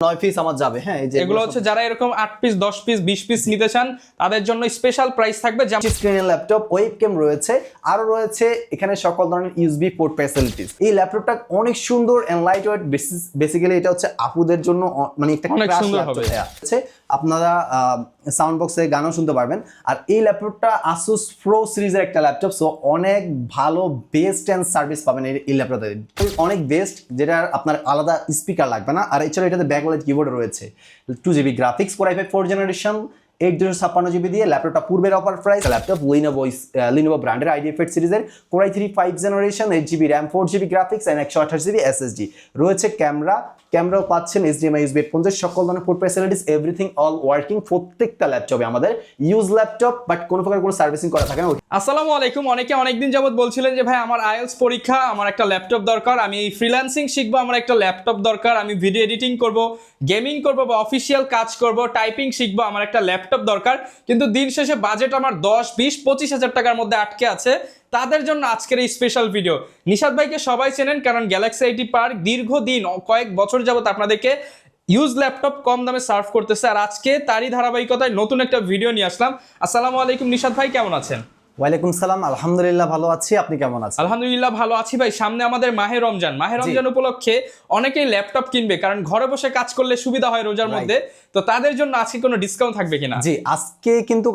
9 piece আমার যাবে। হ্যাঁ, এই যে এগুলো হচ্ছে যারা এরকম 8 পিস 10 পিস 20 পিস নিতে চান তাদের জন্য স্পেশাল প্রাইস থাকবে। স্ক্রিনের ল্যাপটপ, ওয়েবক্যাম রয়েছে, আরো রয়েছে এখানে সকল ধরনের ইউএসবি পোর্ট ফ্যাসিলিটিস। এই ল্যাপটপটা অনেক সুন্দর এন্ড লাইট ওয়েট। বেসিক্যালি এটা হচ্ছে আপুদের জন্য মানে একটা অনেক ক্রাশ সুন্দর ল্যাপটপ হবে। আছে। আপনারা সাউন্ড বক্সে গানও শুনতে পারবেন। আর এই ল্যাপটপটা আসুস প্রো সিরিজের একটা ল্যাপটপ, সো অনেক ভালো বেস্ট এন্ড সার্ভিস পাবেন এই ল্যাপটপে। অনেক বেস্ট, যেটা আপনার আলাদা স্পিকার লাগবে না। আর এছাড়া এটাতে ব্যাকলাইট কিবোর্ড রয়েছে, 2GB graphics, Core i5 4th generation, 856GB দিয়ে। ল্যাপটপটা পূর্বের অফার প্রাইস। ল্যাপটপ লিনোভো ব্র্যান্ডের IdeaPad সিরিজের Core i3 5th generation, 8GB RAM, 4GB graphics and 128GB SSD রয়েছে। ক্যামেরাও পাচ্ছেন, HDMI USB 50 সকল ধরনের port facilities, everything all working. প্রত্যেকটা ল্যাপটপে আমাদের ইউজ ল্যাপটপ, বাট কোনো প্রকার কোনো সার্ভিসিং করা থাকে না। আসসালামু আলাইকুম। অনেকে অনেকদিন যাবত বলছিলেন যে ভাই আমার আইএলটিএস পরীক্ষা, আমার একটা ল্যাপটপ দরকার, আমি ফ্রিল্যান্সিং শিখবো, আমার একটা ল্যাপটপ দরকার, আমি ভিডিও এডিটিং করব, গেমিং করব বা অফিসিয়াল কাজ করব, টাইপিং শিখবো, আমার একটা ল্যাপটপ দরকার। কিন্তু দিন শেষে বাজেট আমার 10, 20, 25 হাজার টাকার মধ্যে আটকে আছে। তাদের জন্য আজকের এই স্পেশাল ভিডিও। নিশাদ ভাইকে সবাই চেনেন, কারণ গ্যালাক্সি আইটি পার্ক দীর্ঘদিন কয়েক বছর যাবত আপনাদেরকে ইউজ ল্যাপটপ কম দামে সার্ভ করতেছে। আর আজকে তারই ধারাবাহিকতায় নতুন একটা ভিডিও নিয়ে আসলাম। আসসালামু আলাইকুম নিশাদ ভাই, কেমন আছেন? ওয়ালাইকুম সালাম, আলহামদুলিল্লাহ ভালো আছি। আপনি কেমন আছেন? আলহামদুলিল্লাহ ভালো আছি ভাই। সামনে আমাদের মাহে রমজান উপলক্ষে অনেকেই ল্যাপটপ কিনবে, কারণ ঘরে বসে কাজ করলে সুবিধা হয় রোজার মধ্যে। তো তাদের জন্য আজকে কোনো ডিসকাউন্ট থাকবে কিনা? জি, আজকে কিন্তু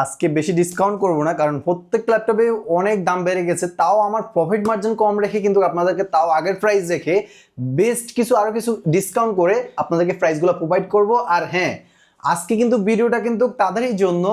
আজকে বেশি ডিসকাউন্ট করব না, কারণ প্রত্যেক ল্যাপটপে অনেক দাম বেড়ে গেছে। তাও আমার প্রফিট মার্জিন কম রেখে কিন্তু আপনাদেরকে তাও আগের প্রাইস রেখে বেস্ট আরো কিছু ডিসকাউন্ট করে আপনাদেরকে প্রাইসগুলো প্রোভাইড করব। আর হ্যাঁ, আজকে কিন্তু ভিডিওটা কিন্তু তাদেরই জন্য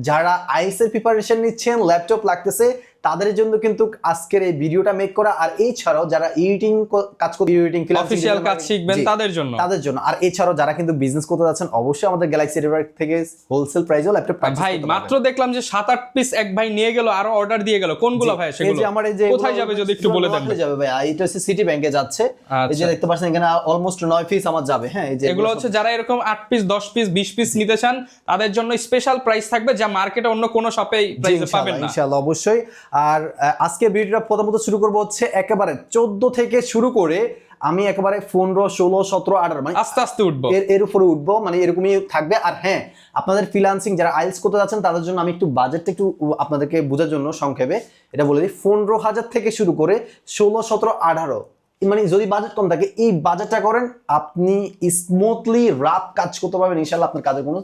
যারা আইএলটিএস এর প্রিপারেশন নিচ্ছেন, ল্যাপটপ লাগতেছে, তাদের জন্য কিন্তু আজকের এই ভিডিওটা মেক করা। আর এছাড়াও যারা এডিটিং কাজ করতে, এডিটিং অফিশিয়াল কাজ শিখবেন তাদের জন্য। আর এছাড়াও যারা কিন্তু বিজনেস করতে যাচ্ছেন, অবশ্যই আমাদের গ্যালাক্সি এডিপার্ক থেকে হোলসেল প্রাইসেও ল্যাপটপ পাচ্ছেন। ভাই মাত্র দেখলাম যে 7-8 পিস এক ভাই নিয়ে গেল, আরো অর্ডার দিয়ে গেল। কোনগুলো ভাই সেগুলো? এই যে আমার এই যে কোথায় যাবে যদি একটু বলে দেন। যাবে ভাই, এটা হচ্ছে সিটি ব্যাংকে যাচ্ছে। এই যে দেখতে পাচ্ছেন এখানে অলমোস্ট 9 পিস আমার যাবে। হ্যাঁ, এই যে এগুলো হচ্ছে যারা এরকম 8 পিস 10 পিস 20 পিস নিতে চান তাদের জন্য স্পেশাল প্রাইস থাকবে, যা মার্কেটে অন্য কোনো শপে প্রাইসে পাবেন না ইনশাআল্লাহ। অবশ্যই। আর আজকে ভিডিওটা প্রথমত শুরু করব হচ্ছে একেবারে 14 থেকে শুরু করে আমি একেবারে 15, 16, 17, 18 মানে আস্তে আস্তে উঠবো, এর উপরে উঠবো, মানে এরকমই থাকবে। আর হ্যাঁ, আপনাদের ফ্রিল্যান্সিং যারা আইএলটিএস করতে যাচ্ছেন তাদের জন্য আমি একটু বাজেটটা একটু আপনাদেরকে বোঝার জন্য সংক্ষেপে এটা বলে দিই। 15,000 থেকে শুরু করে 16, 17, 18, মানে যদি বাজেট কম থাকে এই বাজেটটা করেন, আপনি স্মুথলি রাফ কাজ করতে পারবেন। ইনশাআল্লাহ আপনার কাজের কোনো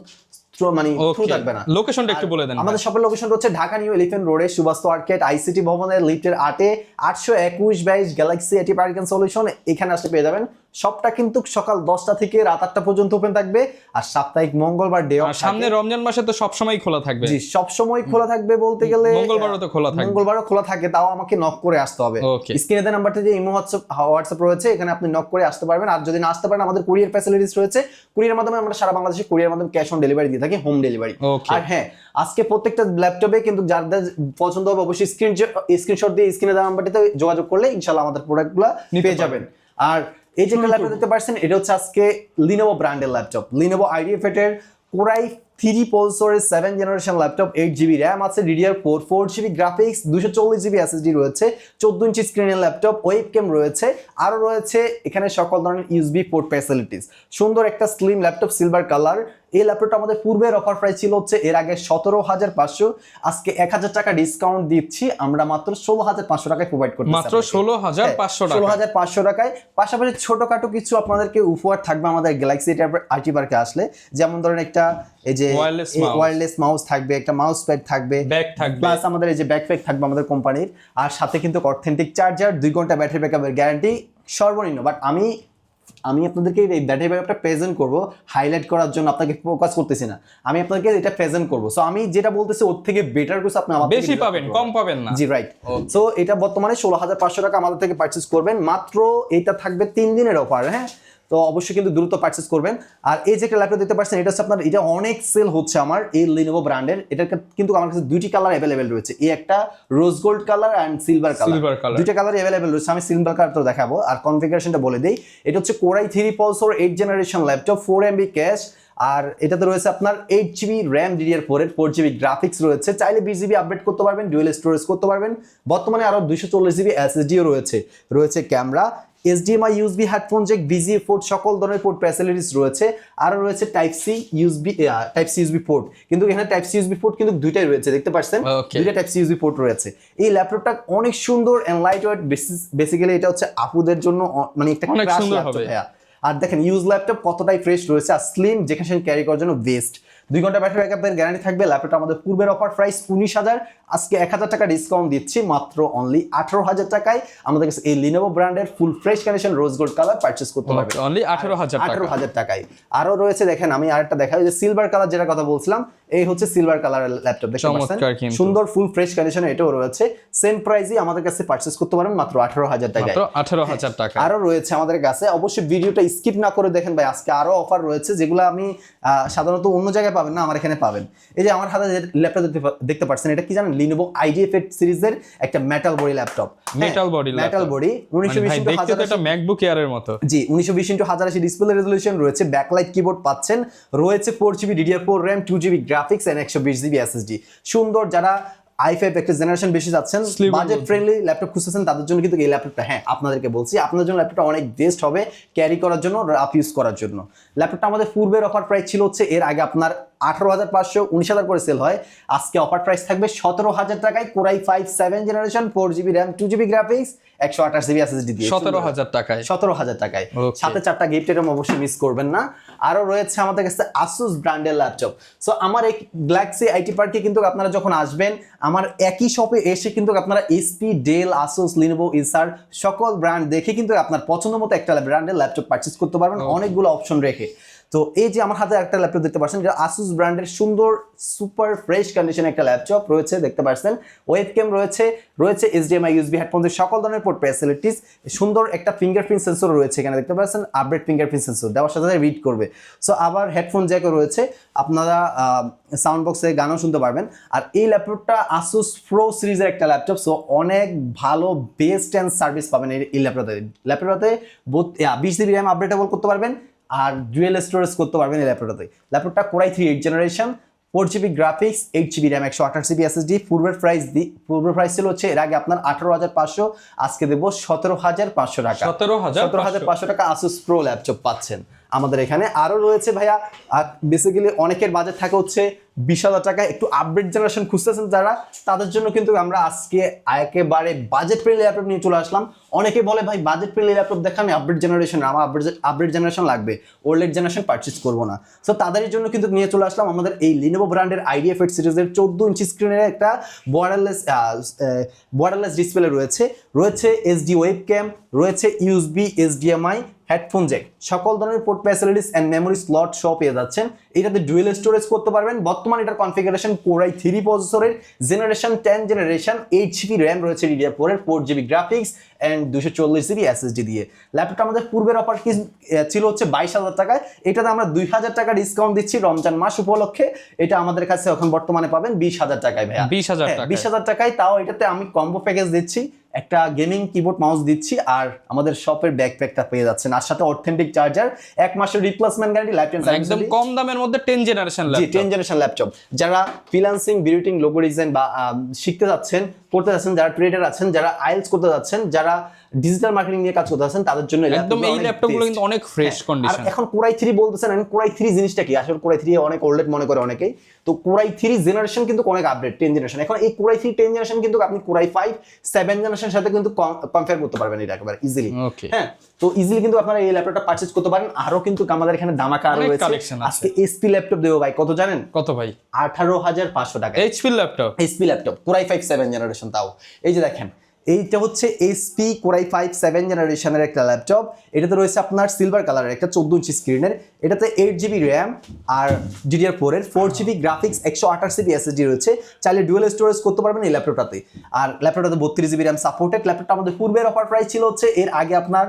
মানে থ্রু থাকবে না। লোকেশনটা একটু বলে দেন। আমাদের শপের লোকেশন হচ্ছে ঢাকা নিউ এলিফ্যান্ট রোডে সুবাস্তু আর্কেড আইসিটি ভবনের লিফটের 8-এ 821-22 galaxy IT park and solution. এখানে আসলে পেয়ে যাবেন। শপটা কিন্তু সকাল 10টা থেকে রাত 8টা পর্যন্ত ওপেন থাকবে। আর সাপ্তাহিক মঙ্গলবার ডে অফ। সামনে রমজান মাসে তো সব সময় খোলা থাকবে। জি, সব সময় খোলা থাকবে বলতে গেলে মঙ্গলবারও তো খোলা থাকবে। মঙ্গলবারও খোলা থাকে, তাও আমাকে নক করে আসতে হবে। স্ক্রিনে দেওয়া নাম্বারটা যে ইমো হোয়াটসঅ্যাপ রয়েছে, এখানে আপনি নক করে আসতে পারবেন। আর যদি না আসতে পারেন, আমাদের কুরিয়ার ফ্যাসিলিটিস রয়েছে। কুরিয়ার মাধ্যমে আমরা সারা বাংলাদেশে কুরিয়ার মাধ্যমে ক্যাশ অন ডেলিভারি দিয়ে থাকি, হোম ডেলিভারি। আর হ্যাঁ, আজকে প্রত্যেকটা ল্যাপটপে কিন্তু যাদের পছন্দ হবে অবশ্যই স্ক্রিনশট দিয়ে স্ক্রিনে দেওয়া নাম্বারটিতে যোগাযোগ করলে ইনশাআল্লাহ আমাদের প্রোডাক্টগুলো পেয়ে যাবেন। আর এই যে ল্যাপটপ দেখতে পাচ্ছেন, এটা হচ্ছে আজকে লিনোভো ব্র্যান্ডের ল্যাপটপ। লিনোভো IdeaPad এর Core i3 প্রসেসরের 7th generation laptop, 8GB RAM আছে, DDR4, 4GB graphics, 240GB SSD রয়েছে, 14 ইঞ্চি স্ক্রিনের ল্যাপটপ, ওয়েবক্যাম রয়েছে, আরো রয়েছে এখানে সকল ধরনের ইউএসবি পোর্ট ফ্যাসিলিটিস। সুন্দর একটা স্লিম ল্যাপটপ, সিলভার কালার। এই ল্যাপটপটা আমাদের পূর্বের অফার প্রাইস ছিল হচ্ছে এর আগে 17,500, আজকে 1,000 টাকা ডিসকাউন্ট দিচ্ছি আমরা মাত্র 16,500 টাকায় প্রোভাইড করতেছি। মাত্র 16,500 টাকা, 16,500 টাকায়। পাশাপাশি ছোটখাটো কিছু আপনাদেরকে উপহার থাকবে আমাদের গ্যালাক্সি আইটি পার্কে আসলে, যেমন ধরেন একটা এই যে ওয়্যারলেস মাউস থাকবে, একটা মাউস প্যাড থাকবে, ব্যাগ থাকবে, প্লাস আমাদের এই যে ব্যাকপ্যাক থাকবে আমাদের কোম্পানির। আর সাথে কিন্তু অথেন্টিক চার্জার, 2 ঘন্টা ব্যাটারি ব্যাকআপের গ্যারান্টি সর্বনিম্ন। বাট আমি আপনাদেরকে এই ব্যাটারি ব্যাকআপটা প্রেজেন্ট করব হাইলাইট করার জন্য, আপনাকে ফোকাস করতেছি না, আমি আপনাদেরকে এটা প্রেজেন্ট করব। সো আমি যেটা বলতেছি ওর থেকে বেটার কিছু আপনি আমাদের বেশি পাবেন, কম পাবেন না। জি রাইট। সো এটা বর্তমানে 16,500 টাকা আমাদের থেকে পারচেজ করবেন। মাত্র এটা থাকবে 3 দিনের অফার। হ্যাঁ, তো অবশ্যই কিন্তু দ্রুত পারচেজ করবেন। আর এই যে একটা ল্যাপটপ দেখতে পাচ্ছেন, এটা হচ্ছে আপনার, এটা অনেক সেল হচ্ছে আমার এই লিনোভো ব্র্যান্ডের। এটা কিন্তু আমার কাছে 2টি কালার অ্যাভেলেবেল রয়েছে, এই একটা rose gold colour and silver colour, 2টা কালার অ্যাভেলেবেল রয়েছে। আমি সিলভার কালারটা দেখাবো আর কনফিগারেশনটা বলে দেই। এটা হচ্ছে Core i3 processor 8th generation laptop, 4MB cache. আর এটাতে রয়েছে আপনার 8GB RAM, DDR4 এর 4GB গ্রাফিক্স রয়েছে। চাইলে 20GB আপডেট করতে পারবেন, ডুয়াল স্টোরেজ করতে পারবেন। বর্তমানে আরো 240GB SSD রয়েছে। Camera, HDMI USB headphone Jack VGA port সকল ধরনের পোর্ট ফ্যাসিলিটিস রয়েছে। আরো রয়েছে টাইপ সি ইউএসবি পোর্ট, কিন্তু এখানে টাইপ সি ইউএসবি পোর্ট কিন্তু দুইটাই রয়েছে, দেখতে পাচ্ছেন দুইটা টাইপ সি ইউএসবি পোর্ট রয়েছে। এই ল্যাপটপটা অনেক সুন্দর এন্ড লাইট ওয়েট, বেসিক্যালি এটা হচ্ছে আপুদের জন্য মানে একটা ক্রাশ ল্যাপটপ ভাইয়া। আর দেখেন ইউজ ল্যাপটপ কতটাই ফ্রেশ রয়েছে, আর স্লিম, যেখানে ক্যারি করার জন্য বেস্ট। 2 ঘন্টা ব্যাটারি ব্যাকআপের গ্যারান্টি থাকবে। ল্যাপটপটা আমাদের পূর্বের অফার প্রাইস 19,000, আজকে 1,000 টাকা ডিসকাউন্ট দিচ্ছি মাত্র অনলি 18,000 টাকায়। আমাদের কাছে এই লিনোভো ব্র্যান্ডের ফুল ফ্রেশ কন্ডিশন রোজ গোল্ড কালার পারচেজ করতে পারবেন অনলি 18,000 টাকায়। আরো রয়েছে দেখেন, আমি আরেকটা দেখাই, যে সিলভার কালার যেটা কথা বলছিলাম, এই হচ্ছে সিলভার কালারের ল্যাপটপ, দেখতে পাচ্ছেন সুন্দর ফুল ফ্রেশ কন্ডিশনে এটাও রয়েছে। সেম প্রাইসই আমাদের কাছে পারচেজ করতে পারেন মাত্র 18,000 টাকায়। 18,000 টাকা। আরো রয়েছে আমাদের কাছে, অবশ্যই ভিডিওটা স্কিপ না করে দেখেন ভাই, আজকে আরো অফার রয়েছে যেগুলো আমি সাধারণত অন্য জায়গায় পাবেন না, আমার এখানে পাবেন। এই যে আমার হাতে ল্যাপটপ দেখতে পাচ্ছেন, এটা কি জানেন? লিনোভো IdeaPad সিরিজের একটা metal body laptop. Metal body 1920 এটা ম্যাকবুক এয়ারের মতো। জি, 1920x1080 ডিসপ্লে রেজোলিউশন রয়েছে, ব্যাকলাইট কিবোর্ড পাচ্ছেন, রয়েছে 4GB DDR4 RAM, 2GB graphics and 120GB SSD। সুন্দর, যারা i5 একটা জেনারেশন বেশি যাচ্ছেন, বাজেট ফ্রেন্ডলি ল্যাপটপ খুঁজতেছেন, তাদের জন্য কিন্তু এই ল্যাপটপটা, হ্যাঁ আপনাদেরকে বলছি, আপনাদের জন্য ল্যাপটপটা অনেক বেস্ট হবে ক্যারি করার জন্য, রাফ ইউজ করার জন্য। ল্যাপটপটা আমাদের পূর্বের অফার প্রাইস ছিল হচ্ছে, এর আগে আপনার 18,500 19,000 করে সেল হয়, আজকে অফার প্রাইস থাকবে 17,000 টাকায়। Core i5 7 generation, 4GB RAM, 2GB graphics, 128GB SSD দিয়ে 17,000 টাকায়। 17,000 টাকায়, সাথে 4টা গিফট আইটেম অবশ্যই মিস করবেন না। আরো রয়েছে আমাদের কাছে Asus ব্র্যান্ডের ল্যাপটপ। সো আমার এই গ্যালাক্সি আইটি পার্কে কিন্তু আপনারা যখন আসবেন, আমার একই শপে এসে কিন্তু আপনারা HP, Dell, Asus, Lenovo, Acer সকল ব্র্যান্ড দেখে কিন্তু আপনার পছন্দ মতো একটা ব্র্যান্ডের ল্যাপটপ পারচেজ করতে পারবেন, অনেকগুলো অপশন রেখে। তো এই যে আমার হাতে একটা ল্যাপটপ দেখতে পাচ্ছেন, যেটা Asus ব্র্যান্ডের সুন্দর সুপার ফ্রেশ কন্ডিশনে একটা ল্যাপটপ রয়েছে, দেখতে পাচ্ছেন ওয়েবক্যাম রয়েছে, HDMI USB হেডফোনের সকল ধরনের পোর্ট ফ্যাসিলিটিস, সুন্দর একটা ফিঙ্গারপ্রিন্ট সেন্সর রয়েছে এখানে, দেখতে পাচ্ছেন আপডেট ফিঙ্গারপ্রিন্ট সেন্সর দেওয়ার সাথে সাথে রিড করবে। সো আবার হেডফোন জ্যাকও রয়েছে, আপনারা সাউন্ড বক্সে গানও শুনতে পারবেন। আর এই ল্যাপটপটা Asus Pro সিরিজের একটা ল্যাপটপ, সো অনেক ভালো বেস্ট অ্যান্ড সার্ভিস পাবেন এই ল্যাপটপটাতে 20GB RAM আপডেটেবল করতে পারবেন, আর ডুয়েল স্টোরেজ করতে পারবেন এই ল্যাপটপটাতে। ল্যাপটপটা Core i3 8 generation, 4GB graphics, 8GB RAM, 128GB SSD। পূর্বের প্রাইস ছিল হচ্ছে এর আগে আপনার 18,500, আজকে দেবো 17,500 টাকা। 17,500 টাকা Asus Pro ল্যাপটপ পাচ্ছেন আমাদের এখানে। আরো রয়েছে ভাইয়া, বেসিক্যালি অনেকের বাজেট থাকে হচ্ছে 20,000 টাকা, একটু আপডেট জেনারেশন খুঁজতেছেন যারা, তাদের জন্য কিন্তু আমরা আজকে একেবারে বাজেট ফ্রেন্ডলি ল্যাপটপ নিয়ে চলে আসলাম। অনেকে বলে ভাই বাজেট ফ্রেন্ডলি ল্যাপটপ দেখান, আপডেট জেনারেশন, আমার আপডেট জেনারেশন লাগবে, ওল্ড জেনারেশন পারচেজ করবো না। সো তাদের জন্য কিন্তু নিয়ে চলে আসলাম আমাদের এই লিনোভো ব্র্যান্ডের IdeaPad সিরিজের 14 ইঞ্চি স্ক্রিনের একটা বর্ডারলেস ডিসপ্লে রয়েছে, HD ওয়েবক্যাম, রয়েছে USB, HDMI, হেডফোন জ্যাক, সকল ধরনের port facilities and memory slot সহ পেয়ে যাচ্ছেন। এটাতে ডুয়েল স্টোরেজ করতে পারবেন। বর্তমানে এটার কনফিগারেশন Core i3 প্রসেসরের জেনারেশন 10 জেনারেশন, 8GB RAM রয়েছে DDR4 এর, 4GB graphics and 240GB SSD দিয়ে। ল্যাপটপটা আমাদের পূর্বের অফার কি ছিল হচ্ছে 22,000 টাকায়, এটাতে আমরা 2,000 টাকা ডিসকাউন্ট দিচ্ছি রমজান মাস উপলক্ষে। এটা আমাদের কাছে এখন বর্তমানে পাবেন 20,000 টাকায় ভাইয়া, 20,000 টাকায়। তাও এটাতে আমি কম্বো প্যাকেজ দিচ্ছি, একটা গেমিং কিবোর্ড মাউস দিচ্ছি, আর আমাদের শপের ব্যাকপ্যাকটা পেয়ে যাচ্ছেন, আর সাথে অথেন্টিক চার্জার, 1 মাসের replacement guarantee, life time service, একদম কম দামের মধ্যে 10 জেনারেশন ল্যাপটপ। 10 জেনারেশন ল্যাপটপ, যারা ফ্রিল্যান্সিং, ভিডিও, লোগো ডিজাইন বা শিখতে যাচ্ছেন, করতে যাচ্ছেন, যারা ট্রেডার আছেন, যারা আইএলটিএস করতে যাচ্ছেন, যারা ডিজিটাল মার্কেটিং নিয়ে কাজ করতে যাচ্ছেন, তাদের জন্য একদম এই ল্যাপটপগুলো কিন্তু অনেক ফ্রেশ কন্ডিশন। আর এখন Core i3 বলতেছেন, Core i3 জিনিসটা কি? আসলে Core i3 অনেক ওল্ড মনে করে অনেকেই, তো Core i3 জেনারেশন কিন্তু অনেক আপডেট, 10 জেনারেশন। এখন এই Core i3 10 জেনারেশন কিন্তু আপনি Core i5 7 জেনারেশনের সাথে কিন্তু কম্পেয়ার করতে পারবেন এটা একেবারে ইজিলি। হ্যাঁ, তো ইজিলি কিন্তু আপনারা এই ল্যাপটপটা পারচেজ করতে পারেন। আরো কিন্তু আমাদের এখানে দামাকা আরো রয়েছে। আজকে HP ল্যাপটপ দেবো ভাই, কত জানেন? কত ভাই? 18,500 টাকা। HP laptop Core i5 7 generation. তাও এই যে দেখেন, এইটা হচ্ছে HP Core i5 7 জেনারেশনের একটা ল্যাপটপ। এটাতে রয়েছে আপনার সিলভার কালারের একটা 14 ইঞ্চি স্ক্রিনের, এটাতে 8GB RAM আর DDR4 এর, 4GB গ্রাফিক্স, 128GB SSD রয়েছে। চাইলে ডুয়েল স্টোরেজ করতে পারবেন এই ল্যাপটপটাতে। আর ল্যাপটপটাতে 32GB RAM সাপোর্টেড। ল্যাপটপটা আমাদের পূর্বের অফার প্রাইস ছিল হচ্ছে এর আগে আপনার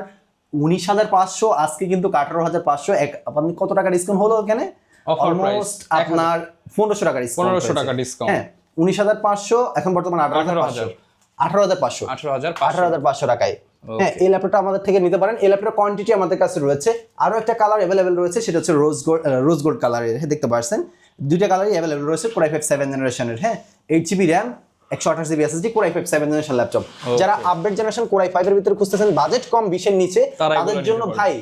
19,500, আজকে কিন্তু 18,500। আপনি কত টাকা ডিসকাউন্ট হলো এখানে? অলমোস্ট আপনার 1500 টাকা ডিসকাউন্ট। হ্যাঁ, 19,500 এখন বর্তমানে 18,500 টাকায়। হ্যাঁ, এই ল্যাপটপটা আমাদের থেকে নিতে পারেন। এই ল্যাপটপের কোয়ান্টিটি আমাদের কাছে রয়েছে, আরো একটা কালার অ্যাভেলেবেল রয়েছে, সেটা হচ্ছে রোজ গোল্ড কালারের। দেখতে পাচ্ছেন দুইটা কালারই অ্যাভেলেবেল রয়েছে Core i5 7 জেনারেশনের। হ্যাঁ, 8GB RAM, 128 GB SSD core i5 7 generation laptop. যারা আপডেট জেনারেশন কোর i5 এর ভিতরে খুঁজতেছেন, বাজেট কম 20 এর নিচে, তাদের জন্য ভাই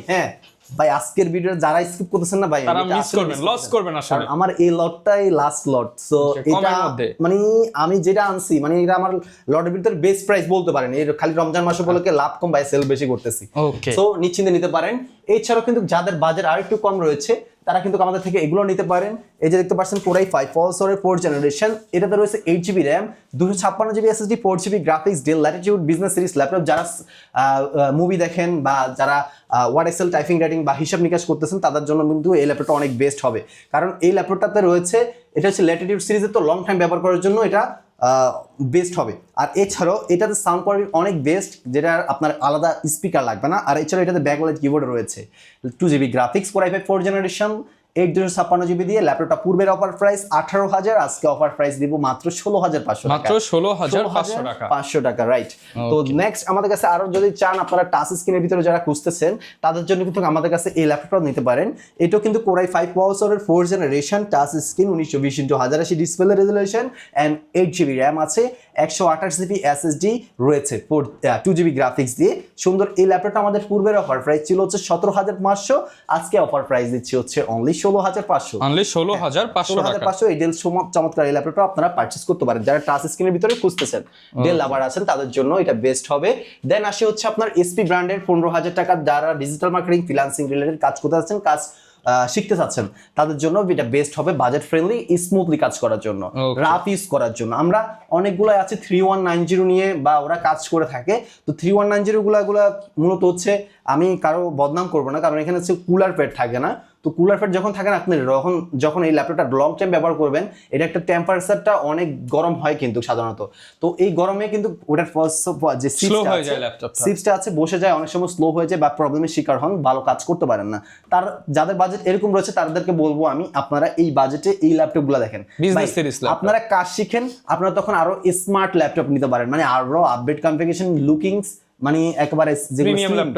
ভাই আজকের ভিডিও যারা স্কিপ করতেছেন না ভাই, তারা মিস করবেন, লস করবেন আসলে। আমার এই লটটাই লাস্ট লট, সো এটা মানে আমি যেটা আনছি মানে এটা আমার লটের ভিতরে বেস্ট প্রাইস বলতে পারেন। এই খালি রমজান মাস উপলক্ষে লাভ কম ভাই, সেল বেশি করতেছি, সো নিশ্চিন্তে নিতে পারেন। এছাড়াও কিন্তু যাদের বাজেট আর একটু কম রয়েছে তারা কিন্তু আমাদের থেকে এগুলো নিতে পারেন। এই যে দেখতে পাচ্ছেন কোর i5 প্রসেসরের 4th জেনারেশন, এটাতে রয়েছে 8 GB RAM, 256 GB SSD, 4 GB graphics, del Latitude business series laptop. যারা মুভি দেখেন বা যারা ওয়ার্ড এক্সেল টাইপিং রাইটিং বা হিসাব নিকাশ করতেছেন তাদের জন্য কিন্তু এই ল্যাপটপটা অনেক বেস্ট হবে, কারণ এই ল্যাপটপটাতে রয়েছে, এটা হচ্ছে ল্যাটিটিউড সিরিজের, তো লং টাইম ব্যবহার করার জন্য এটা বেস্ট হবে। আর এছাড়াও এটাতে সাউন্ড কোয়ালিটি অনেক বেস্ট, যেটা আপনার আলাদা স্পিকার লাগবে না। আর এছাড়াও এটাতে ব্যাকলাইট কিবোর্ড রয়েছে, 2 GB graphics, core i5 4th generation, 8 GB দিয়ে। ল্যাপটপটা পূর্বের অফার প্রাইস 18,000, আজকে অফার প্রাইস দিব মাত্র 16,500 টাকা, মাত্র 16,500 টাকা, রাইট। তো নেক্সট আমাদের কাছে আরো যদি চান আপনারা টাচ স্ক্রিনের ভিতরে যারা খুঁজতেছেন তাদের জন্য কিন্তু আমাদের কাছে এই ল্যাপটপটা নিতে পারেন। এটাও কিন্তু কোর i5 প্রসেসরের 4th generation, touch screen, 1920x1080 display resolution and 8 GB RAM আছে, 128 জিবি এসএসডি রয়েছে, 2 জিবি গ্রাফিক্স দিয়ে সুন্দর। এই ল্যাপটপটা আমাদের পূর্বের অফার প্রাইস ছিল হচ্ছে 17,500, আজকে অফার প্রাইস দিচ্ছি হচ্ছে অনলি 16,500 এই ডেল চমৎকার এই ল্যাপটপটা আপনারা পারচেজ করতে পারেন যারা টাচ স্ক্রিনের ভিতরে খুঁজতেছেন, ডেল লাভার আছেন তাদের জন্য এটা বেস্ট হবে। দেন আসে হচ্ছে আপনার এসপি ব্র্যান্ডের 15,000 টাকা, যারা ডিজিটাল মার্কেটিং ফ্রিল্যান্সিং রিলেটেড কাজ করতে যাচ্ছেন, কাজ শিখতে চাচ্ছেন, তাদের জন্য এটা বেস্ট হবে, বাজেট ফ্রেন্ডলি, স্মুথলি কাজ করার জন্য, রাফ ইউজ করার জন্য। আমরা অনেকগুলো আছে 3190 নিয়ে বা ওরা কাজ করে থাকে, তো 3190 গুলা মূলত হচ্ছে, আমি কারো বদনাম করবো না, কারণ এখানে হচ্ছে কুলার প্যাড থাকে না, তো কুলার প্যাড যখন থাকে না, আপনি যখন এই ল্যাপটপটা লং টাইম ব্যবহার করবেন, এটা একটা টেম্পারেচারটা অনেক গরম হয় কিন্তু সাধারণত, তো এই গরমে কিন্তু ওটার যে সিপসটা আছে বসে যায়, অনেক সময় স্লো হয়ে যায় বা প্রবলেমের শিকার হন, ভালো কাজ করতে পারেন না। তার যাদের বাজেট এরকম রয়েছে তাদেরকে বলবো আমি, আপনারা এই বাজেটে এই ল্যাপটপগুলো দেখেন, আপনারা কাজ শিখেন, আপনারা তখন আরো স্মার্ট ল্যাপটপ নিতে পারেন, মানে আরো আপডেট কনফিগারেশন, লুকিংস, মানে একেবারে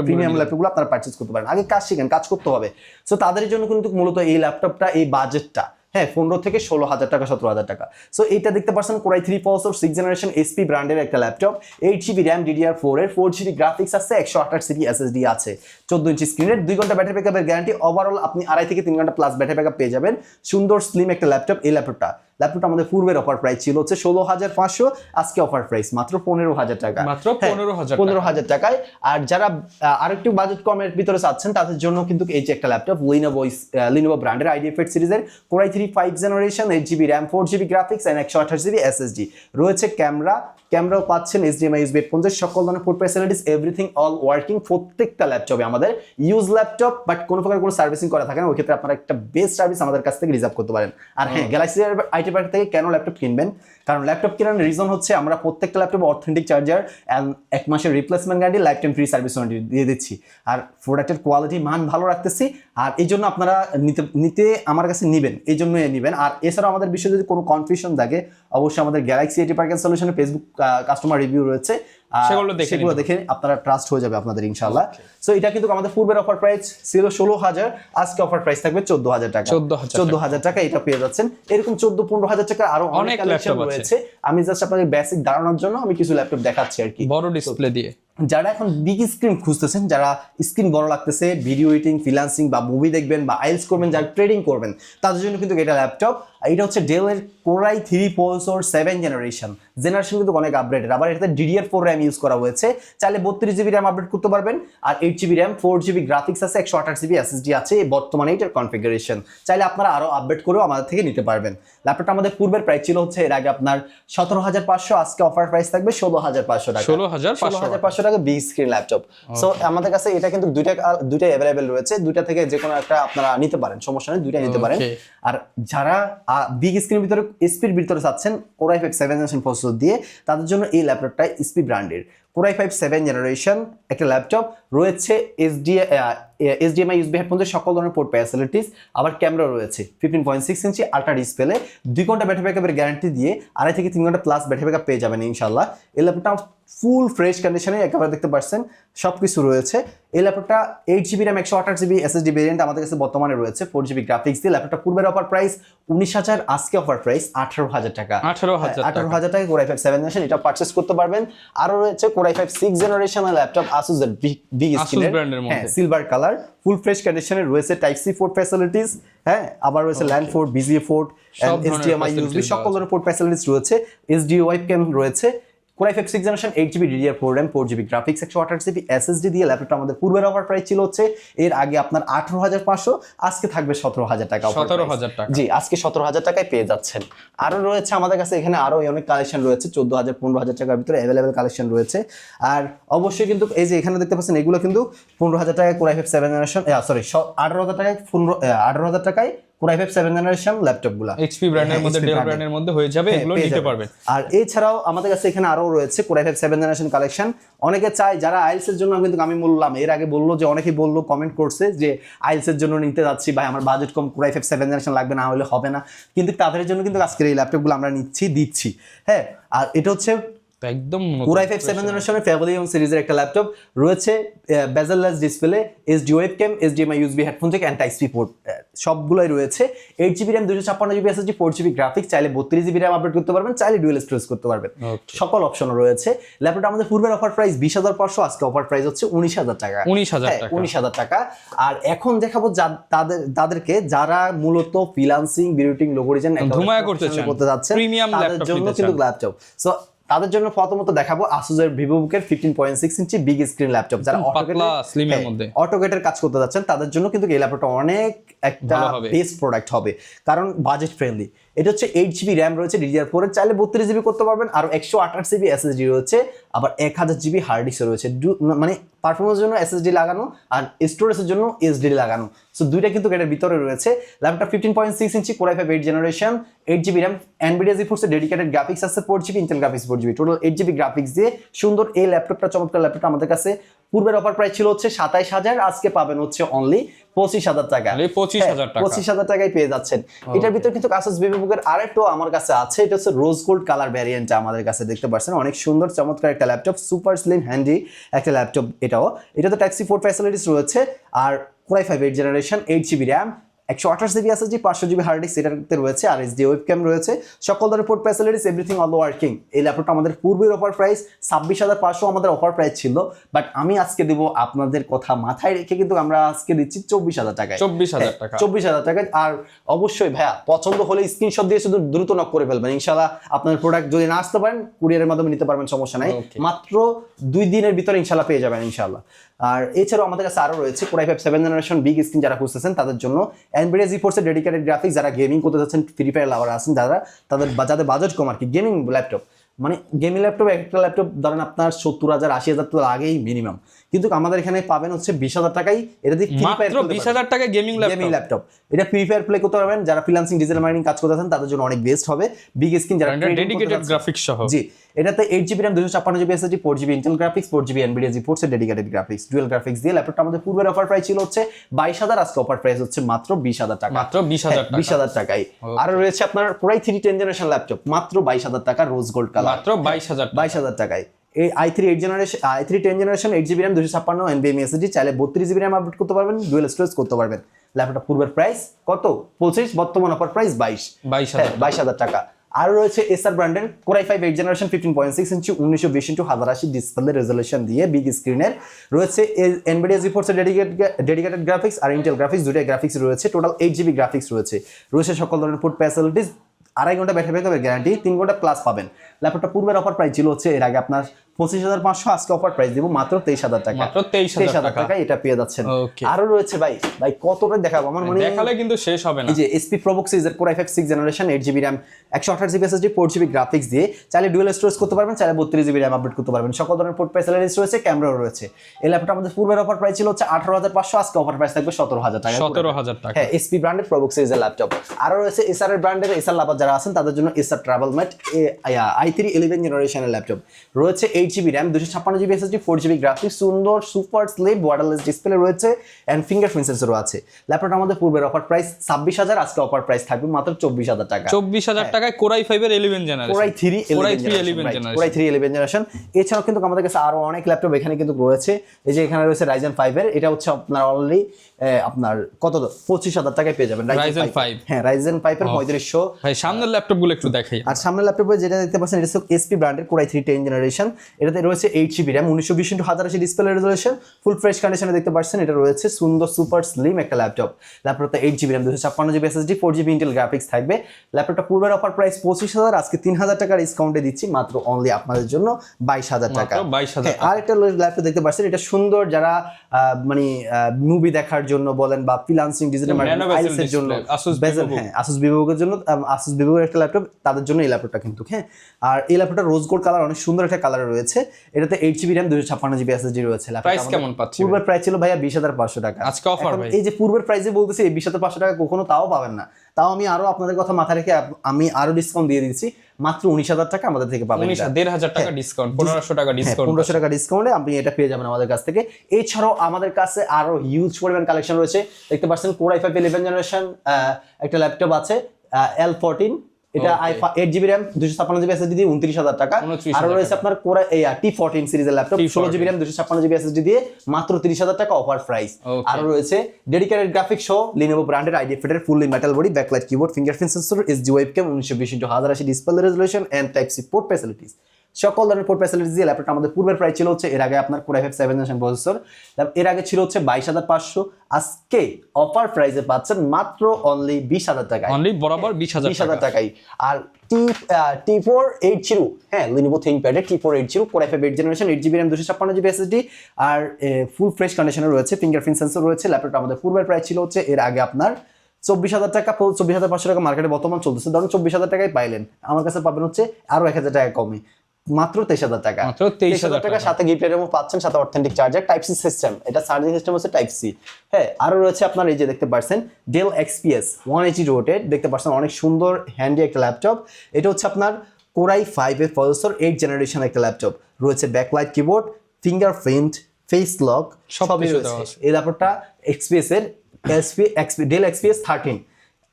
প্রিমিয়াম ল্যাপটপগুলো আপনারা পারচেজ করতে পারেন। আগে কাজ শিখেন, কাজ করতে হবে, সো তাদের জন্য কিন্তু মূলত এই ল্যাপটপটা, এই বাজেটটা 15 থেকে 16,000 টাকা, 17,000 টাকা। সো এইটা দেখতে পাচ্ছেন core i3 processor 6th generation SP ব্র্যান্ডের একটা ল্যাপটপ, 8 জিবি র্যাম DDR4 এর, 4 জিবি গ্রাফিক্স আছে, 128 জিবি এসএসডি আছে, 14 ইঞ্চি স্ক্রিনের, 2 ঘন্টা ব্যাটারি ব্যাকআপের গ্যারান্টি, ওভারঅল আপনি 2.5 থেকে 3 ঘন্টা প্লাস ব্যাটারি ব্যাকআপ পেয়ে যাবেন। সুন্দর স্লিম একটা ল্যাপটপ এই ল্যাপটপটা আমাদের পূর্বের অফার প্রাইস ছিল হচ্ছে 16,500, আজকে অফার প্রাইস মাত্র 15,000 টাকা, মাত্র 15,000 টাকায়। আর যারা আরেকটু বাজেট কমের ভিতরে চাচ্ছেন তাদের জন্য কিন্তু এই যে একটা ল্যাপটপ, লিনোভো ব্র্যান্ডের IdeaPad সিরিজের, core i3 5th generation, 8 GB RAM, 4 GB graphics and 128 GB SSD রয়েছে, ক্যামেরাও পাচ্ছেন, HDMI USB 50, সকল ধরনের port facilities, everything all working. প্রত্যেকটা ল্যাপটপে আমাদের ইউজ ল্যাপটপ, বাট কোনো প্রকার কোনো সার্ভিসিং করা থাকে না, ওই ক্ষেত্রে আপনারা একটা বেস্ট সার্ভিস আমাদের কাছ থেকে রিজার্ভ করতে পারেন। আর হ্যাঁ, গ্যালাক্সি আইটি পার্ক থেকে কেন ল্যাপটপ কিনবেন, কারণ ল্যাপটপ কেনার রিজন হচ্ছে আমরা প্রত্যেকটা ল্যাপটপে অথেন্টিক চার্জার এন্ড 1 মাসের replacement guarantee, life time free service warranty দিয়ে দিচ্ছি, আর প্রোডাক্টের কোয়ালিটি মান ভালো রাখতেছি, আর এই জন্য আপনারা নিতে আমার কাছে নিবেন, এই জন্য নিবেন। আর এছাড়াও আমাদের বিষয়ে যদি কোনো কনফিউশন থাকে, অবশ্যই আমাদের গ্যালাক্সি আইটি পার্ক এন্ড সলিউশনের ফেসবুক কাস্টমার রিভিউ রয়েছে, সেগুলো দেখে আপনারা ট্রাস্ট হয়ে যাবে আপনাদের ইনশাআল্লাহ। সো এটা কিন্তু আমাদের পূর্বের অফার প্রাইস ছিল 16,000, আজকে অফার প্রাইস থাকবে 14,000 টাকা, 14,000 টাকা এটা পেয়ে যাচ্ছেন। এরকম 14-15,000 টাকা আরো অনেক কালেকশন রয়েছে, আমি জাস্ট আপনাদের বেসিক ধারণার জন্য আমি কিছু ল্যাপটপ দেখাচ্ছি আর কি, বড় ডিসপ্লে দিয়ে। যারা এখন বিগ স্ক্রিন খুঁজতেছেন, যারা স্ক্রিন বড় লাগতেছে, ভিডিও এডিটিং, ফ্রিল্যান্সিং বা মুভি দেখবেন বা আইএলস করবেন, যারা ট্রেডিং করবেন, তাদের জন্য কিন্তু এটা ল্যাপটপ। এটা হচ্ছে ডেলের core i3 processor 7th generation কিন্তু অনেক আপডেটেড, আবার এটাতে DDR4 র্যাম ইউজ করা হয়েছে, চাইলে 32 জিবি র্যাম আপডেট করতে পারবেন, আর 8 জিবি র্যাম, 4 জিবি গ্রাফিক্স আছে, 128 জিবি এসএসডি আছে, বর্তমানে এটার কনফিগারেশন, চাইলে আপনারা আরো আপডেট করেও আমাদের থেকে নিতে পারবেন। ল্যাপটপটা আমাদের পূর্বের প্রাইস ছিল হচ্ছে এর আগে আপনার 17,500, আজকে অফার প্রাইস থাকবে 16,500 টাকা, 16,500 টাকা বিগ স্ক্রিন ল্যাপটপ। সো আমাদের কাছে এটা কিন্তু দুইটা অ্যাভেলেবেল রয়েছে, দুইটা থেকে যে কোনো একটা আপনারা নিতে পারেন, সমস্যা নেই, দুইটা নিতে পারেন। আর যারা বিগ স্ক্রিনের ভিতরে এসপির ভিতরে চাচ্ছেন core i5 7th generation processor দিয়ে, তাদের জন্য এই ল্যাপটপটা এসপি ব্র্যান্ডের Core i5 7 জেনারেশন একটা ল্যাপটপ রয়েছে, HDMI USB হেডফোনের সকল ধরনের পোর্ট ফ্যাসিলিটিস, আবার ক্যামেরা রয়েছে 15.6 ইঞ্চি আল্ট্রা ডিসপ্লে, 2 ঘন্টা ব্যাটারি ব্যাকআপের গ্যারান্টি দিয়ে 2.5 থেকে 3 ঘন্টা প্লাস ব্যাটারি ব্যাকআপ পেয়ে যাবেন ইনশাআল্লাহ। এই ল্যাপটপটা ফুল ফ্রেশ কন্ডিশনে একেবারে দেখতে পাচ্ছেন সব কিছু রয়েছে। এই ল্যাপটপটা 8GB RAM 128GB SSD variant আমাদের কাছে বর্তমানে রয়েছে 4GB গ্রাফিক্স দিয়ে। ল্যাপটপটা পূর্বের অফার প্রাইস 19,000, আজকে অফার প্রাইস 18,000 টাকা। 18,000 টাকা Core i5 7 জেনারেশন এটা পারচেজ করতে পারবেন। আরো রয়েছে Core i5 6 জেনারেশনের ল্যাপটপ Asus এর বিগ স্ক্রিনের, হ্যাঁ সিলভার কালার, ফুল ফ্রেশ কন্ডিশনে রয়েছে, টাইপ সি পোর্ট ফ্যাসিলিটিস, হ্যাঁ আবার রয়েছে land port, BGA port, HDMI USB সকল ধরনের পোর্ট ফ্যাসিলিটিস রয়েছে, HD ওয়েবক্যাম রয়েছে। Core i5 6 generation 8GB DDR4 RAM 4GB graphics 128GB SSD দিয়ে ল্যাপটপটা আমাদের পূর্বের অফার প্রাইস ছিল হচ্ছে এর আগে আপনার 18,500, আজকে থাকবে 17,000 টাকা। 17,000 টাকা, জি আজকে 17,000 টাকায় পেয়ে যাচ্ছেন। আরো রয়েছে আমাদের কাছে এখানে আরো অনেক কালেকশন রয়েছে, 14,000 15,000 টাকার ভিতরে অ্যাভেলেবেল কালেকশন রয়েছে। আর অবশ্যই কিন্তু এই যে এখানে দেখতে পাচ্ছেন এগুলো কিন্তু 15,000 টাকায় Core i5 7 জেনারেশন, সরি 18,000 টাকায় 18,000 টাকায় Core i5 7 জেনারেশন ল্যাপটপগুলো HP ব্র্যান্ডের মধ্যে, ডেল ব্র্যান্ডের মধ্যে হয়ে যাবে, এগুলো নিতে পারবেন। আর এছাড়াও আমাদের কাছে এখানে আরো রয়েছে Core i5 7 জেনারেশন কালেকশন। অনেকে চায় যারা আইএলস এর জন্য, কিন্তু আমি বললাম এর আগে বললো যে অনেকেই বললো কমেন্ট করছে যে আইএলস এর জন্য নিতে যাচ্ছি ভাই, আমার বাজেট কম, Core i5 7 জেনারেশন লাগবে, না হলে হবে না, কিন্তু তাদের জন্য কিন্তু আজকের এই ল্যাপটপগুলো আমরা দিচ্ছি, হ্যাঁ। আর এটা হচ্ছে একদম Core i5 7 জেনারেশনের প্যাভিলিয়ন সিরিজের একটা ল্যাপটপ রয়েছে, bezelless display, HD webcam, HDMI USB headphone jack and type C port সবগুলোই রয়েছে। 8GB RAM 256GB SSD 4GB graphics, চাইলে 32GB RAM আপডেট করতে পারবেন, চাইলে ডুয়াল স্টোরেজ করতে পারবেন, সকল অপশন রয়েছে। ল্যাপটপটা আমাদের পূর্বের অফার প্রাইস 20,500, আজকে অফার প্রাইস হচ্ছে 19,000 টাকা। 19,000 টাকা। আর এখন দেখাবো তাদেরকে যারা মূলত ফ্রিল্যান্সিং, ভিডিও লোগো ডিজাইন করতে যাচ্ছেন, তাদের জন্য কিন্তু ল্যাপটপ। সো তাদের জন্য প্রথমত দেখাবো Asus এর VivoBook-এর 15.6 ইঞ্চি বিগ স্ক্রিন ল্যাপটপ, যারা অটোগেটের কাজ করতে যাচ্ছেন তাদের জন্য কিন্তু এই ল্যাপটপটা অনেক একটা বেস্ট প্রোডাক্ট হবে, কারণ বাজেট ফ্রেন্ডলি। এটা হচ্ছে 8GB RAM রয়েছে DDR4 এর, চাইলে 32GB করতে পারবেন, আর 128GB SSD রয়েছে, আবার 1000GB হার্ড ডিস্ক রয়েছে, মানে পারফরমেন্সের জন্য SSD লাগানো আর স্টোরেজের জন্য SSD লাগানো, সো দুইটা কিন্তু এটার ভিতরে রয়েছে। ল্যাপটপ 15.6 ইঞ্চি Core i5 8 generation, 8GB RAM, NVIDIA GeForce এর ডেডিকেটেড গ্রাফিক্স আছে 4GB, Intel graphics 4GB, total 8GB graphics দিয়ে সুন্দর এই ল্যাপটপটা, চমৎকার ল্যাপটপটা আমাদের কাছে পূর্বের অফার প্রাইস ছিল হচ্ছে 27,000, আজকে পাবেন হচ্ছে অনলি 25,000 টাকা। 25,000 টাকায় পেয়ে যাচ্ছেন। এটার ভিতরে কিন্তু Asus VivoBook-এর আরেকটা আমার কাছে আছে, এটা হচ্ছে রোজ গোল্ড কালার ভ্যারিয়েন্ট আমাদের কাছে দেখতে পাচ্ছেন, অনেক সুন্দর চমৎকার একটা ল্যাপটপ, সুপার স্লিম হ্যান্ডি একটা ল্যাপটপ। এটাতে টাইপ সি পোর্ট ফ্যাসিলিটিস রয়েছে, আর Core i5 8 generation, 8GB RAM, 128GB SSD, 500GB hard disk এটাতে রয়েছে, আর HD ওয়েবক্যাম রয়েছে, সকল ধরনের port facilities, everything all working. এই ল্যাপটপটা আমাদের পূর্বের অফার প্রাইস 26,500 আমাদের অফার প্রাইস ছিল, বাট আমি আজকে দেব আপনাদের কথা মাথায় রেখে কিন্তু আমরা আজকে দিচ্ছি 24,000 টাকায়। 24,000 টাকায়। আর অবশ্যই ভাইয়া পছন্দ হলে স্ক্রিনশট দিয়ে শুধু দ্রুত নক করে ফেলবেন, ইনশাআল্লাহ আপনার প্রোডাক্ট যদি না আসতে পারেন কুরিয়ারের মাধ্যমে নিতে পারবেন, সমস্যা নাই, মাত্র 2 দিনের ভিতরে ইনশাআল্লাহ পেয়ে যাবেন ইনশাআল্লাহ। আর এছাড়াও আমাদের কাছে আরো রয়েছে Core i5 7 generation big screen যারা খুঁজতেছেন তাদের জন্য, NVIDIA GeForce এর ডেডিকেটেড গ্রাফিক্স, যারা গেমিং করতে যাচ্ছেন, ফ্রি ফায়ার লাভার আছেন যারা, যাদের বাজেট কম আর কি, গেমিং ল্যাপটপ, মানে গেমিং ল্যাপটপ, একটা ল্যাপটপ ধরেন আপনার 70,000 80,000 তো লাগেই মিনিমাম, কিন্তু আমাদের এখানে পাবেন হচ্ছে 20,000 টাকায়, এটা দিয়ে ফ্রি ফায়ার 20,000 টাকায় গেমিং ল্যাপটপ, এটা ফ্রি ফায়ার প্লে করতে পারবেন। যারা ফ্রিল্যান্সিং, ডিজিটাল মার্কেটিং কাজ করতে আছেন তাদের জন্য অনেক বেস্ট হবে, বিগ স্ক্রিন, যারা ডেডিকেটেড গ্রাফিক্স সহ। জি, এটাতে 8GB RAM 256GB SSD 4GB Intel graphics 4GB NVIDIA GeForce এর ডেডিকেটেড গ্রাফিক্স, ডুয়াল গ্রাফিক্স দিয়ে ল্যাপটপটা আমাদের পূর্বের অফার প্রাইস ছিল হচ্ছে 22,000, আজকে অফার প্রাইস হচ্ছে মাত্র 20,000 টাকা। মাত্র 20,000 টাকায়। আর রয়েছে আপনার Core i3 10 জেনারেশন ল্যাপটপ, মাত্র 22,000 টাকা, রোজ গোল্ড কালার, মাত্র 22,000 টাকায়। এই i3 10 generation 8GB RAM 256 NVMe SSD, চাইলে 32GB RAM আপডেট করতে পারবেন, ডুয়াল স্টোরেজ করতে পারবেন। ল্যাপটপটা পূর্বের প্রাইস কত? 25, বর্তমান অফার প্রাইস 22,000 টাকা। আর রয়েছে এসার ব্র্যান্ডের Core i5 8 জেনারেশন 15.6 ইঞ্চি 1920x1080 ডিসপ্লে রেজোলিউশন দিয়ে বিগ স্ক্রিনের রয়েছে, NVIDIA GeForce এর ডেডিকেটেড গ্রাফিক্স আর Intel গ্রাফিক্স, দুইটা গ্রাফিক্স রয়েছে, টোটাল 8GB গ্রাফিক্স রয়েছে সকল ধরনের পোর্ট ফ্যাসিলিটিস, 2.5 ঘন্টা ব্যাটারি ব্যাকআপের গ্যারান্টি, 3 ঘন্টা প্লাস পাবেন। ল্যাপটপটা পূর্বের অফার প্রাইস ছিল হচ্ছে এর আগে আপনার 25,500, আজকে অফার প্রাইস দিব মাত্র 23,000 টাকা। মাত্র 23,000 টাকা এটা পেয়ে যাচ্ছেন। আরো রয়েছে ভাই কতটা দেখাবো, আমার মনে দেখালে কিন্তু শেষ হবে না। এই যে SP ProBook সিরিজের Core i5 6 generation 8GB RAM 128GB SSD 4GB graphics দিয়ে, চাইলে ডুয়াল স্টোরেজ করতে পারবেন, চাইলে 32GB RAM আপডেট করতে পারবেন, সকল ধরনের পোর্ট ফ্যাসিলিটিস রয়েছে, ক্যামেরাও রয়েছে। এই ল্যাপটপটা আমাদের পূর্বের অফার প্রাইস ছিল হচ্ছে 18,500, আজকে অফার প্রাইস থাকবে 17,000 টাকা। 17,000 টাকা। হ্যাঁ, SP ব্র্যান্ডের ProBook সিরিজের ল্যাপটপ। আরো রয়েছে এসার এর ব্র্যান্ডের, এসার লাভার যারা আছেন তাদের জন্য এসার ট্রাভেল ম্যাট i3 11 জেনারেশনের ল্যাপটপ রয়েছে 8GB RAM 256GB SSD 4GB graphics, সুন্দর সুপার স্লিম ওয়াটারলেস ডিসপ্লে রয়েছে এন্ড ফিঙ্গারপ্রিন্ট সেন্সরও আছে। ল্যাপটপটা আমাদের পূর্বের অফার প্রাইস 26,000, আজকে অফার প্রাইস থাকবে মাত্র 24,000 টাকা। 24,000 টাকায় Core i5 এর 11 জেনারেশন, Core i3 11 জেনারেশন। এছাড়াও কিন্তু আমাদের কাছে আরো অনেক ল্যাপটপ এখানে কিন্তু রয়েছে। এই যে এখানে রয়েছে Ryzen 5 এর, এটা হচ্ছে আপনার অলরেডি আপনার কত 25,000 টাকায় পেয়ে যাবেন Ryzen 5। হ্যাঁ Ryzen 5 এর 3500। ভাই সামনের ল্যাপটপগুলো একটু দেখাই। আর সামনের ল্যাপটপে যেটা দেখতে পাচ্ছেন এটা হচ্ছে SP ব্র্যান্ডের Core i3 10 জেনারেশন। এটাতে রয়েছে 8GB RAM, 1920x1080 display resolution, full fresh কন্ডিশনে দেখতে পাচ্ছেন। এটা রয়েছে সুন্দর সুপার স্লিম একটা ল্যাপটপ। ল্যাপটপে 8GB RAM 256GB SSD 4GB Intel graphics থাকবে। ল্যাপটপটা পূর্বের অফার প্রাইস 25,000, আজকে 3,000 টাকা ডিসকাউন্টে দিচ্ছি মাত্র অনলি আপনাদের জন্য 22,000 টাকা। আর একটা ল্যাপটপ দেখতে পাচ্ছেন, এটা সুন্দর যারা মানে মুভি দেখার জন্য বলেন বা ফ্রিল্যান্সিং ডিজিটাল মার্কেটিং এর জন্য, Asus বিভাগের জন্য, Asus বিভাগের একটা ল্যাপটপ, তাদের জন্য এই ল্যাপটপটা কিন্তু। হ্যাঁ, আর এই ল্যাপটপটা রোজ গোল্ড কালার, অনেক সুন্দর একটা কালার রয়েছে। এটাতে 8GB RAM 256GB SSD রয়েছে। প্রাইস কেমন পাচ্ছি? পূর্বের প্রাইস ছিল ভাইয়া 20,500 টাকা, আজকে অফার ভাই। এই যে পূর্বের প্রাইসে বলতেছি এই 20,500 টাকা কখনো তাও পাবেন না। তাও আমি আরো আপনাদের কথা মাথায় রেখে আমি আরো ডিসকাউন্ট দিয়ে দিচ্ছি, মাত্র 19,000 টাকা আমাদের থেকে পাবেন। 1,500 টাকা ডিসকাউন্ট, 1,500 টাকা ডিসকাউন্ট, 1,500 টাকা ডিসকাউন্টে আপনি এটা পেয়ে যাবেন আমাদের কাছ থেকে। এছাড়াও আমাদের কাছে আরো হিউজ পরিমাণ কালেকশন রয়েছে। দেখতে পাচ্ছেন Core i5 11 জেনারেশন একটা ল্যাপটপ আছে L14, এটা 8GB RAM 256GB SSD দিয়ে 29,000 টাকা। আর রয়েছে আপনার Core T14 সিরিজের laptop 16GB RAM 256GB SSD দিয়ে মাত্র 30,000 টাকা অফার প্রাইস। আর রয়েছে ডেডিকেটেড গ্রাফিক্স সহ Lenovo ব্র্যান্ডের IDF এর fully metal body, backlight keyboard, fingerprint sensor, SD webcam, 1920x1080 display resolution and type C port facilities. সকল ধরনের পোর্ট ফ্যাসিলিটিস দিয়ে ল্যাপটপটা আমাদের পূর্বের প্রাইস ছিল হচ্ছে, এর আগে আপনার Core i5 7 জেনারেশন প্রসেসর, এর আগে ছিল হচ্ছে 22,500, আজকে অফার প্রাইসে পাচ্ছেন মাত্র অনলি 20,000 টাকায়, অনলি বরাবর 20,000 টাকায়। আর T480, হ্যাঁ Lenovo ThinkPad এর T480 Core i5 8 generation 8GB RAM 256GB SSD আর ফুল ফ্রেশ কন্ডিশনে রয়েছে, ফিঙ্গারপ্রিন্ট সেন্সর রয়েছে। ল্যাপটপটা আমাদের পূর্বের প্রাইস ছিল হচ্ছে এর আগে আপনার 24,000 টাকা, 24,500 টাকা মার্কেটে বর্তমান চলতেছে। ধরুন 24,000 টাকায় পাইলেন, আমার কাছে পাবেন হচ্ছে আরো 1,000 টাকা কমে, মাত্র 23,000 টাকা। মাত্র 23,000 টাকা, সাথে গিফট আইটেমও পাচ্ছেন, সাথে authentic charger, type C system, এটা চার্জিং সিস্টেম হচ্ছে টাইপ সি। হ্যাঁ, আরো রয়েছে আপনার এই যে দেখতে পাচ্ছেন Dell XPS 180 রোটেড, দেখতে পাচ্ছেন অনেক সুন্দর হ্যান্ডি একটা ল্যাপটপ। এটা হচ্ছে আপনার Core i5 এর প্রসেসর 8 জেনারেশন একটা ল্যাপটপ, রয়েছে backlight keyboard, fingerprint, face lock সবই রয়েছে। এই ল্যাপটপটা XPS এর Dell XPS 13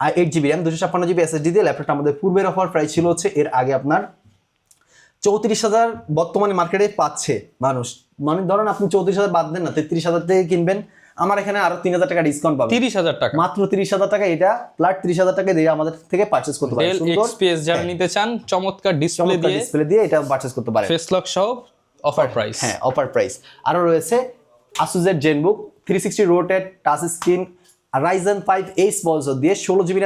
আর 8GB RAM 256GB SSD দিয়ে ল্যাপটপটা আমাদের পূর্বের অফার প্রাইস ছিল হচ্ছে এর আগে আপনার 34,000, বর্তমানে মার্কেটে পাচ্ছে মানুষ। মানে ধরেন আপনি 34,000 বাদ দেন না, 33,000 থেকে কিনবেন, আমার এখানে আরো 3,000 টাকা ডিসকাউন্ট পাবেন, 30,000 টাকা, মাত্র 30,000 টাকা। এটা প্লাট 30,000 টাকা দিয়ে আমাদের থেকে পারচেজ করতে পারেন। Dell XPS যারা নিতে চান, চমৎকার ডিসপ্লে দিয়ে এটা পারচেজ করতে পারেন, ফেস লক সহ অফার প্রাইস। হ্যাঁ, অফার প্রাইস। আরো রয়েছে Asus এর ZenBook 360 রোটেড touch screen Ryzen 5 Ace processor দিয়ে 16GB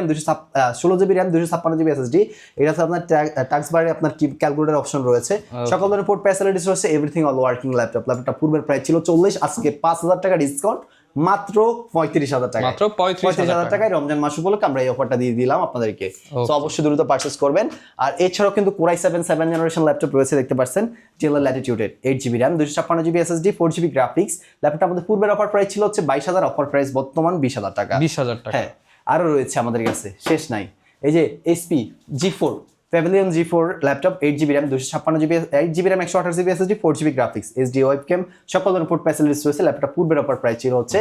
RAM 256GB SSD। এটা হচ্ছে আপনার টাস্ক বারে আপনার ক্যালকুলেটর অপশন রয়েছে, সকল ধরনের পোর্ট ফ্যাসিলিটিস রয়েছে, এভরিথিং অল ওয়ার্কিং ল্যাপটপ। ল্যাপটপটা পূর্বের প্রাইস ছিল 40, আজকে 5,000 টাকা ডিসকাউন্ট, মাত্র 35,000 টাকা, মাত্র 35,000 টাকায় রমজান মাস উপলক্ষে আমরা এই অফারটা দিয়ে দিলাম আপনাদেরকে। তো অবশ্যই দ্রুত পারচেজ করবেন। আর এছাড়াও কিন্তু Core i7 7 জেনারেশন ল্যাপটপ রয়েছে, দেখতে পাচ্ছেন Dell Latitude 8GB RAM 256GB SSD 4GB graphics. ল্যাপটপটা আমাদের পূর্বের অফার প্রাইস ছিল হচ্ছে 22,000, অফার প্রাইস বর্তমান 20,000 টাকা। 20,000 টাকা। হ্যাঁ, আরো রয়েছে আমাদের কাছে, শেষ নাই। এই যে HP G4 Pavilion G4 laptop 8GB RAM 256GB 8GB RAM 128GB SSD 4GB graphics, SD webcam, সকল ধরনের পোর্ট ফ্যাসিলিটিস রয়েছে। ল্যাপটপটা পূর্বের অফার প্রাইস ছিল হচ্ছে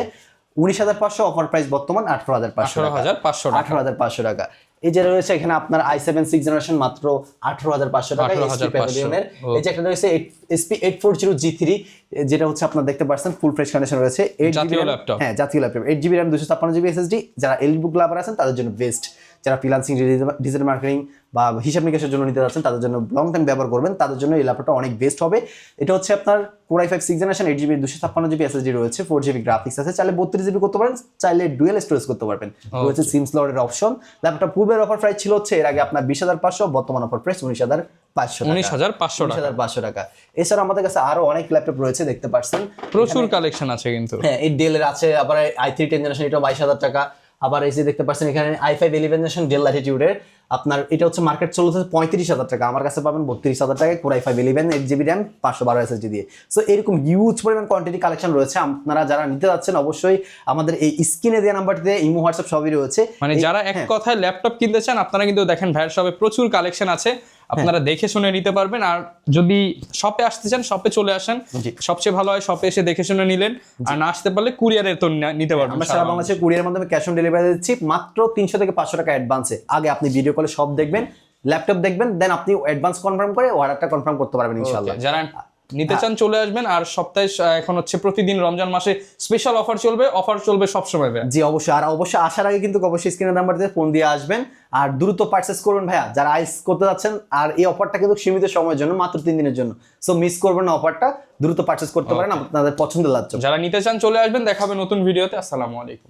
19,500, অফার প্রাইস বর্তমান 18,500 টাকা। এই যে রয়েছে এখানে আপনার i7 6 জেনারেশন মাত্র 18,500 টাকা HP প্যাভিলিয়নের। এই যে একটা রয়েছে SP 840 G3, যেটা হচ্ছে আপনারা দেখতে পাচ্ছেন ফুল ফ্রেশ কন্ডিশন রয়েছে, 8GB ল্যাপটপ। হ্যাঁ, জাতীয় laptop 8GB RAM 256GB SSD। যারা এলিটবুক লাভার আছেন তাদের জন্য বেস্ট, যারা ফ্রিল্যান্সিং ডিজিটাল মার্কেটিং বা হিসাব নিকাশের জন্য নিতে যাচ্ছেন, তাদের জন্য লং টাইম ব্যবহার করবেন, তাদের জন্য এই ল্যাপটপটা অনেক বেস্ট হবে। এটা হচ্ছে আপনার Core i5 6 generation 8GB 256GB SSD রয়েছে, 4GB গ্রাফিক্স আছে, চাইলে 32GB করতে পারেন, চাইলে ডুয়েল স্টোরেজ করতে পারবেন, রয়েছে সিম স্লটের অপশন। ল্যাপটপটা পূর্বের অফার প্রাইস ছিল হচ্ছে এর আগে আপনার 20,500, বর্তমান অফার প্রাইস 19,500 টাকা। এছাড়া আমাদের কাছে আরো অনেক ল্যাপটপ রয়েছে, দেখতে পাচ্ছেন প্রচুর কালেকশন আছে কিন্তু। হ্যাঁ, এই Dell এর আছে, আবার i3 10 জেনারেশন, এটা 22,000 টাকা। আবার এই যে দেখতে পাচ্ছেন এখানে i5 11 জেনারেশন Dell Latitude এর, আপনার এটা হচ্ছে মার্কেট চলছে 35,000 টাকা, আমার কাছে পাবেন 32,000 টাকায় Core i5 11 8GB RAM 512 SSD দিয়ে। সো এরকম হিউজ পরিমাণ কোয়ান্টিটি কালেকশন রয়েছে। আপনারা যারা নিতে যাচ্ছেন অবশ্যই আমাদের এই স্ক্রিনে দেওয়া নাম্বারটিতে ইমো হোয়াটসঅ্যাপ সবই রয়েছে। মানে যারা এক কথায় ল্যাপটপ কিনতে চান, আপনারা কিন্তু দেখেন ভাইয়ের শপে প্রচুর কালেকশন আছে। আপনারা দেখে শুনে নিতে পারবেন। আর যদি শপে আসতে চান শপে চলে আসেন, সবচেয়ে ভালো হয় শপে এসে দেখে শুনে নিলেন। আর না আসতে পারলে কুরিয়ারে তো নিতে পারবেন। আমরা সারা বাংলাদেশে কুরিয়ারের মাধ্যমে ক্যাশ অন ডেলিভারি দিচ্ছি মাত্র 300 থেকে 500 টাকা অ্যাডভান্সে। আগে আপনি ভিডিও কলে সব দেখবেন, ল্যাপটপ দেখবেন, দেন আপনি অ্যাডভান্স কনফার্ম করে অর্ডারটা কনফার্ম করতে পারবেন ইনশাআল্লাহ। যারা নিতে চান চলে আসবেন। আর সপ্তাহে এখন হচ্ছে প্রতিদিন রমজান মাসে স্পেশাল অফার চলবে সবসময়। জি অবশ্যই। আর অবশ্যই আসার আগে কিন্তু অবশ্যই স্ক্রিনের নাম্বারতে ফোন দিয়ে আসবেন আর দ্রুত পারচেস করবেন ভাইয়া, যারা আইস করতে যাচ্ছেন। আর এই অফারটা কিন্তু সীমিত সময়ের জন্য, মাত্র 3 দিনের জন্য। সো মিস করবেন না অফারটা, দ্রুত পারচেস করতে পারেন আপনাদের পছন্দের ল্যাপটপ। যারা নিতে চান চলে আসবেন, দেখাবে নতুন ভিডিওতে। আসসালামু আলাইকুম।